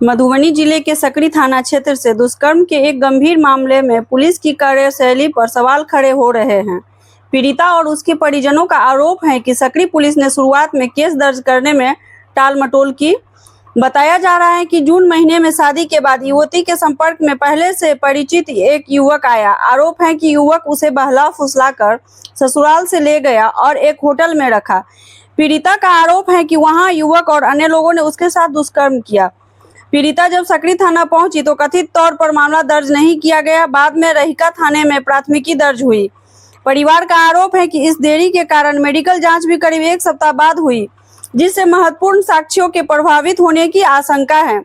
मधुबनी जिले के सकरी थाना क्षेत्र से दुष्कर्म के एक गंभीर मामले में पुलिस की कार्यशैली पर सवाल खड़े हो रहे हैं। पीड़िता और उसके परिजनों का आरोप है कि सकरी पुलिस ने शुरुआत में केस दर्ज करने में टालमटोल की। बताया जा रहा है कि जून महीने में शादी के बाद युवती के संपर्क में पहले से परिचित एक युवक आया। आरोप है कि युवक उसे बहला फुसलाकर ससुराल से ले गया और एक होटल में रखा। पीड़िता का आरोप है कि वहां युवक और अन्य लोगों ने उसके साथ दुष्कर्म किया। पीड़िता जब सकरी थाना पहुंची तो कथित तौर पर मामला दर्ज नहीं किया गया। बाद में रहिका थाने में प्राथमिकी दर्ज हुई। परिवार का आरोप है कि इस देरी के कारण मेडिकल जांच भी करीब 1 सप्ताह बाद हुई, जिससे महत्वपूर्ण साक्ष्यों के प्रभावित होने की आशंका है।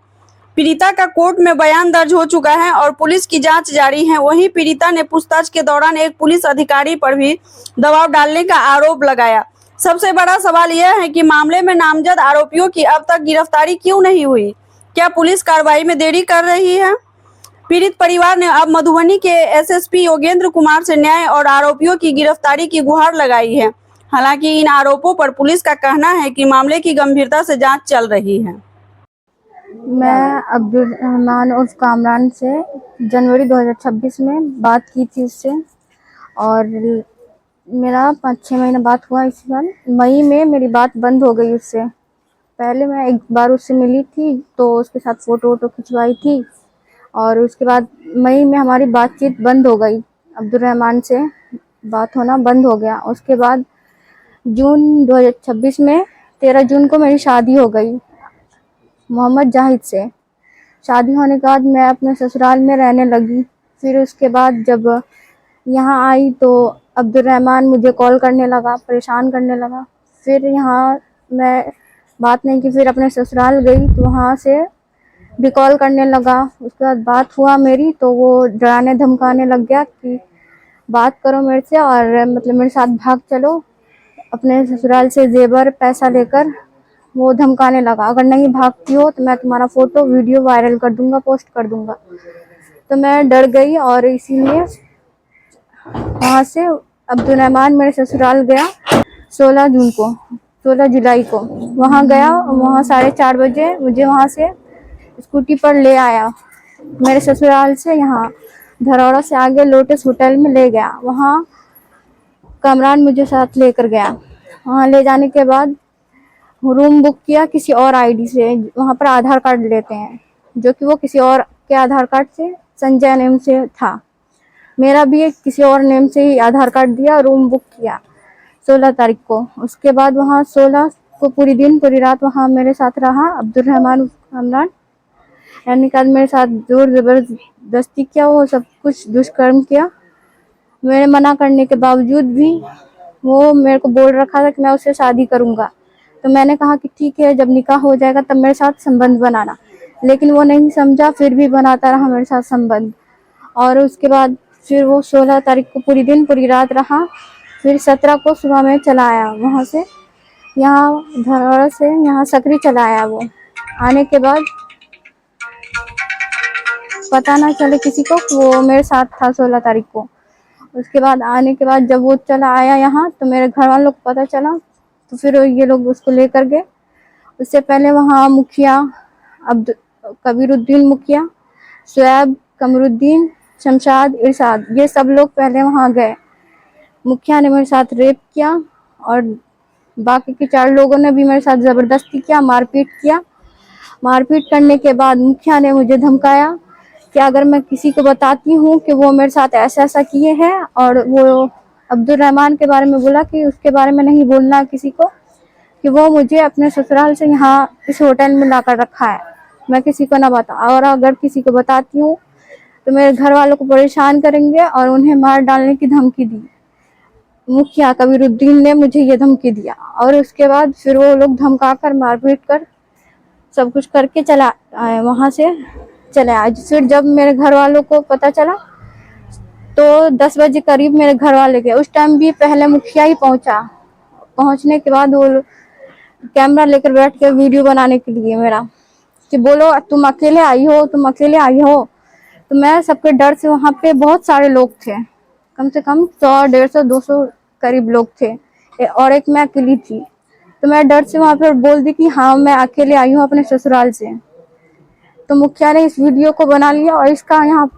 पीड़िता का कोर्ट में बयान दर्ज हो चुका है और पुलिस की जांच जारी है। वहीं पीड़िता ने पूछताछ के दौरान एक पुलिस अधिकारी पर भी दबाव डालने का आरोप लगाया। सबसे बड़ा सवाल यह है कि मामले में नामजद आरोपियों की अब तक गिरफ्तारी क्यों नहीं हुई? क्या पुलिस कार्रवाई में देरी कर रही है? पीड़ित परिवार ने अब मधुबनी के एसएसपी योगेंद्र कुमार से न्याय और आरोपियों की गिरफ्तारी की गुहार लगाई है। हालांकि इन आरोपों पर पुलिस का कहना है कि मामले की गंभीरता से जांच चल रही है। मैं अब्दुल रहमान उर्फ कामरान से जनवरी 2026 में बात की थी उससे, और मेरा 5-6 महीना बात हुआ। इसी साल मई में मेरी बात बंद हो गई उससे। पहले मैं एक बार उससे मिली थी तो उसके साथ फ़ोटो वोटो खिंचवाई थी, और उसके बाद मई में हमारी बातचीत बंद हो गई। अब्दुल रहमान से बात होना बंद हो गया। उसके बाद जून 2026 में 13 जून को मेरी शादी हो गई मोहम्मद जाहिद से। शादी होने के बाद मैं अपने ससुराल में रहने लगी। फिर उसके बाद जब यहाँ आई तो अब्दुल रहमान मुझे कॉल करने लगा, परेशान करने लगा। फिर यहाँ मैं बात नहीं की, फिर अपने ससुराल गई तो वहाँ से भी कॉल करने लगा। उसके बाद बात हुआ मेरी तो वो डराने धमकाने लग गया कि बात करो मेरे से और मतलब मेरे साथ भाग चलो। अपने ससुराल से जेवर पैसा लेकर वो धमकाने लगा, अगर नहीं भागती हो तो मैं तुम्हारा फ़ोटो वीडियो वायरल कर दूंगा, पोस्ट कर दूंगा। तो मैं डर गई और इसीलिए वहाँ से अब्दुल रहमान मेरे ससुराल गया 16 जुलाई को वहाँ गया। वहाँ 4:30 बजे मुझे वहाँ से स्कूटी पर ले आया। मेरे ससुराल से यहाँ धरौड़ा से आगे लोटस होटल में ले गया। वहाँ कामरान मुझे साथ लेकर गया। वहाँ ले जाने के बाद रूम बुक किया किसी और आईडी से। वहाँ पर आधार कार्ड लेते हैं, जो कि वो किसी और के आधार कार्ड से संजय नेम से था। मेरा भी एक किसी और नेम से ही आधार कार्ड दिया, रूम बुक किया 16 तारीख को। उसके बाद वहाँ 16 को पूरी दिन पूरी रात वहाँ मेरे साथ रहा अब्दुल रहमान कामरान। यानी कि मेरे साथ जोर ज़बरदस्ती किया, वो सब कुछ दुष्कर्म किया। मेरे मना करने के बावजूद भी वो मेरे को बोल रखा था कि मैं उससे शादी करूँगा। तो मैंने कहा कि ठीक है, जब निकाह हो जाएगा तब मेरे साथ संबंध बनाना। लेकिन वो नहीं समझा, फिर भी बनाता रहा मेरे साथ संबंध। और उसके बाद फिर वो 16 तारीख को पूरी दिन पूरी रात रहा। फिर 17 को सुबह में चला आया वहाँ से, यहाँ धरौड़ा से यहाँ सकरी चला आया। वो आने के बाद पता ना चले किसी को वो मेरे साथ था 16 तारीख को। उसके बाद आने के बाद जब वो चला आया यहाँ तो मेरे घर वालों को पता चला, तो फिर ये लोग उसको लेकर गए। उससे पहले वहाँ मुखिया कबीरुद्दीन मुखिया, शुएब, कमरुद्दीन, शमशाद, इरशाद, ये सब लोग पहले वहाँ गए। मुखिया ने मेरे साथ रेप किया और बाकी के 4 लोगों ने भी मेरे साथ ज़बरदस्ती किया, मारपीट किया। मारपीट करने के बाद मुखिया ने मुझे धमकाया कि अगर मैं किसी को बताती हूँ कि वो मेरे साथ ऐसा ऐसा किए हैं, और वो अब्दुल रहमान के बारे में बोला कि उसके बारे में नहीं बोलना किसी को, कि वो मुझे अपने ससुराल से यहाँ इस होटल में लाकर रखा है, मैं किसी को ना बता, और अगर किसी को बताती हूँ तो मेरे घर वालों को परेशान करेंगे और उन्हें मार डालने की धमकी दी। मुखिया कबीरुद्दीन ने मुझे ये धमकी दिया। और उसके बाद फिर वो लोग धमका कर मारपीट कर सब कुछ करके चला आए, वहाँ से चले आए। फिर जब मेरे घर वालों को पता चला तो 10 बजे करीब मेरे घर वाले गए। उस टाइम भी पहले मुखिया ही पहुँचा। पहुँचने के बाद वो कैमरा लेकर बैठ के वीडियो बनाने के लिए मेरा, कि बोलो तुम अकेले आई हो, तुम अकेले आई हो। तो मैं सबके डर से, वहाँ पे बहुत सारे लोग थे, कम से कम 100, 150, 200 करीब लोग थे, और एक मैं अकेली थी। तो मैं डर से वहाँ पर बोल दी कि हाँ मैं अकेले आई हूँ अपने ससुराल से। तो मुखिया ने इस वीडियो को बना लिया और इसका यहाँ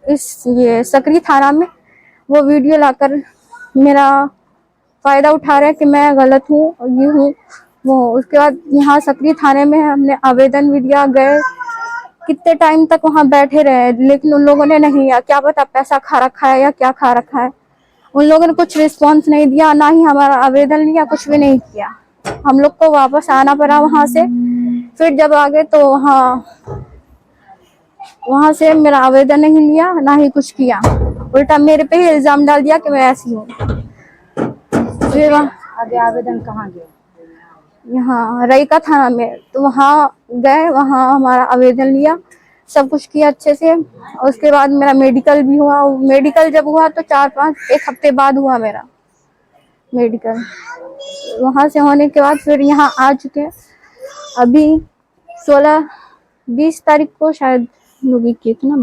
ये सकरी थाना में वो वीडियो लाकर मेरा फायदा उठा रहे हैं कि मैं गलत हूँ और ये हूँ वो। उसके बाद यहाँ सकरी थाने में हमने आवेदन भी दिया, गए कितने टाइम तक वहाँ बैठे रहे, लेकिन उन लोगों ने नहीं लिया। क्या पता पैसा खा रखा है या क्या खा रखा है। उन लोगों ने कुछ रिस्पॉन्स नहीं दिया, ना ही हमारा आवेदन लिया, कुछ भी नहीं किया। हम लोग को वापस आना पड़ा वहां से। फिर जब आ गए तो वहां से मेरा आवेदन नहीं लिया, ना ही कुछ किया, उल्टा मेरे पे ही इल्जाम डाल दिया कि मैं ऐसी हूँ। फिर आगे आवेदन कहाँ गया? यहाँ रईका थाना में, तो वहाँ गए, वहाँ हमारा आवेदन लिया, सब कुछ किया अच्छे से। और उसके बाद मेरा मेडिकल भी हुआ। मेडिकल जब हुआ तो 1 हफ्ते बाद हुआ मेरा मेडिकल। वहाँ से होने के बाद फिर यहाँ आ चुके। अभी 20 तारीख को शायद लोग किए थे ना,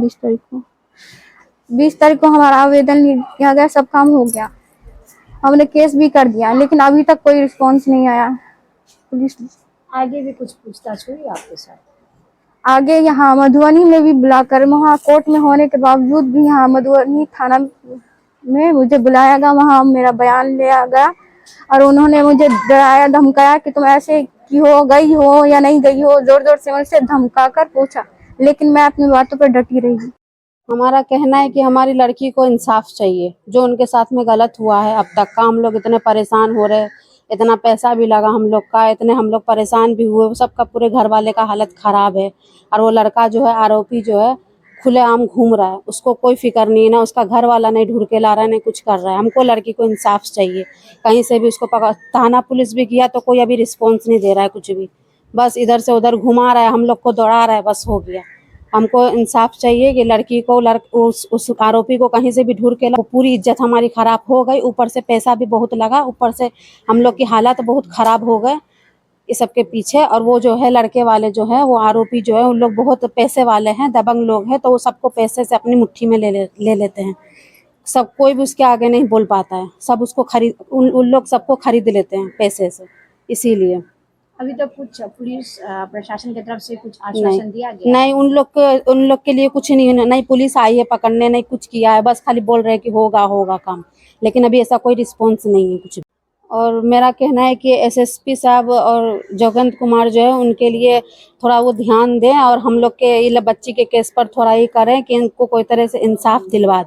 20 तारीख को हमारा आवेदन किया गया, सब काम हो गया, हमने केस भी कर दिया, लेकिन अभी तक कोई रिस्पॉन्स नहीं आया पुलिस। आगे भी कुछ पूछताछ हुई आपके साथ? आगे यहाँ मधुबनी में भी बुलाकर, वहाँ कोर्ट में होने के बावजूद भी यहाँ मधुबनी थाना में मुझे बुलाया गया, वहाँ मेरा बयान लिया गया और उन्होंने मुझे डराया धमकाया कि तुम ऐसे की हो, गई हो या नहीं गई हो, जोर जोर से मुझसे धमका कर पूछा, लेकिन मैं अपनी बातों पर डटी रही। हमारा कहना है कि हमारी लड़की को इंसाफ चाहिए। जो उनके साथ में गलत हुआ है अब तक का, हम लोग इतने परेशान हो रहे, इतना पैसा भी लगा हम लोग का, इतने हम लोग परेशान भी हुए, सबका पूरे घर वाले का हालत खराब है। और वो लड़का जो है, आरोपी जो है, खुलेआम घूम रहा है, उसको कोई फिक्र नहीं है, ना उसका घर वाला नहीं ढूंढ के ला रहा है, नहीं कुछ कर रहा है। हमको लड़की को इंसाफ चाहिए। कहीं से भी उसको पकड़, थाना पुलिस भी किया तो कोई अभी रिस्पॉन्स नहीं दे रहा है कुछ भी, बस इधर से उधर घुमा रहा है, हम लोग को दौड़ा रहा है, बस हो गया। हमको इंसाफ चाहिए कि लड़की को उस आरोपी को कहीं से भी ढूंढ के ला। पूरी इज्जत हमारी खराब हो गई, ऊपर से पैसा भी बहुत लगा, ऊपर से हम लोग की हालत बहुत खराब हो गए इस सब के पीछे। और वो जो है लड़के वाले जो है, वो आरोपी जो है, उन लोग बहुत पैसे वाले हैं, दबंग लोग हैं, तो वो सबको पैसे से अपनी मुट्ठी में ले लेते हैं। सब कोई भी उसके आगे नहीं बोल पाता है, सब उसको उन लोग सबको खरीद लेते हैं पैसे से, इसीलिए। अभी तक कुछ पुलिस प्रशासन की तरफ से कुछ आश्वासन दिया गया? नहीं, उन लोग के लिए कुछ नहीं पुलिस आई है पकड़ने, नहीं कुछ किया है, बस खाली बोल रहे हैं कि होगा काम, लेकिन अभी ऐसा कोई रिस्पॉन्स नहीं है कुछ भी। और मेरा कहना है कि एसएसपी साहब और जोगेंद्र कुमार जो है, उनके लिए थोड़ा वो ध्यान दें और हम लोग के ये बच्ची के केस पर थोड़ा ये करें कि इनको कोई तरह से इंसाफ दिलवा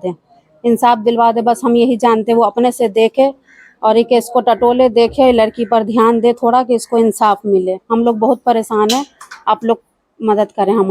दें, बस हम यही जानते हैं। वो अपने से देखे और ये केस को टटोले, देखे, लड़की पर ध्यान दे थोड़ा कि इसको इंसाफ मिले। हम लोग बहुत परेशान हैं, आप लोग मदद करें हम।